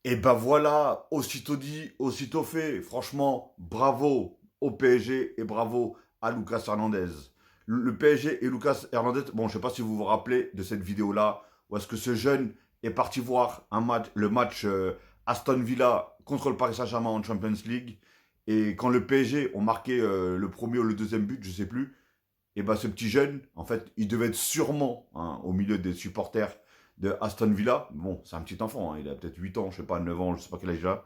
Et ben voilà, aussitôt dit, aussitôt fait. Franchement, bravo au PSG et bravo à Lucas Hernandez. Le PSG et Lucas Hernandez, bon, je sais pas si vous vous rappelez de cette vidéo-là, où est-ce que ce jeune est parti voir le match Aston Villa contre le Paris Saint-Germain en Champions League. Et quand le PSG ont marqué le premier ou le deuxième but, je sais plus, et ben ce petit jeune, en fait, il devait être sûrement hein, au milieu des supporters de Aston Villa. Bon, c'est un petit enfant, hein, il a peut-être 8 ans, je sais pas, 9 ans, je sais pas quel âge il a,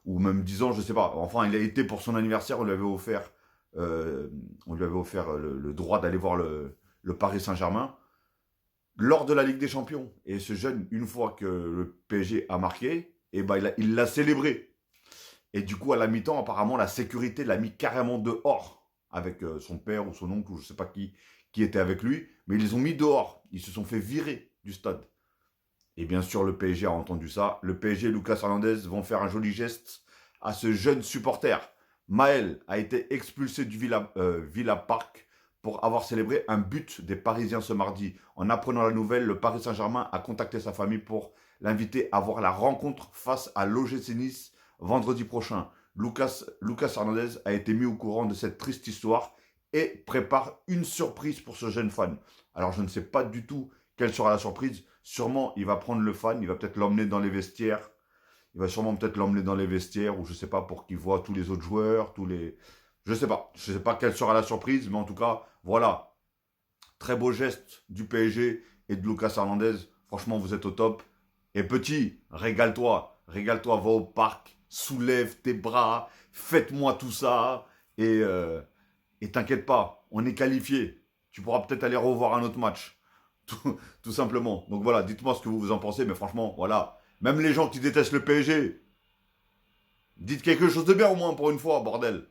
ou même 10 ans, je sais pas. Enfin, il a été pour son anniversaire, euh, on lui avait offert le droit d'aller voir le Paris Saint-Germain lors de la Ligue des Champions. Et ce jeune, une fois que le PSG a marqué, et ben il l'a célébré. Et du coup, à la mi-temps, apparemment, la sécurité l'a mis carrément dehors avec son père ou son oncle ou je sais pas qui était avec lui. Mais ils les ont mis dehors. Ils se sont fait virer du stade. Et bien sûr, le PSG a entendu ça. Le PSG et Lucas Hernandez vont faire un joli geste à ce jeune supporter. Maël a été expulsé du Villa Park pour avoir célébré un but des Parisiens ce mardi. En apprenant la nouvelle, le Paris Saint-Germain a contacté sa famille pour l'inviter à voir la rencontre face à l'OGC Nice vendredi prochain. Lucas Hernandez a été mis au courant de cette triste histoire et prépare une surprise pour ce jeune fan. Alors je ne sais pas du tout quelle sera la surprise. Sûrement, il va prendre le fan, il va peut-être l'emmener dans les vestiaires. Il va sûrement peut-être l'emmener dans les vestiaires, ou je sais pas, pour qu'il voit tous les autres joueurs, tous les... Je sais pas. Je sais pas quelle sera la surprise, mais en tout cas, voilà. Très beau geste du PSG et de Lucas Hernandez. Franchement, vous êtes au top. Et petit, régale-toi. Régale-toi, va au parc, soulève tes bras, faites-moi tout ça. Et t'inquiète pas, on est qualifié. Tu pourras peut-être aller revoir un autre match. Tout simplement. Donc voilà, dites-moi ce que vous en pensez, mais franchement, voilà. Même les gens qui détestent le PSG, dites quelque chose de bien au moins pour une fois, bordel.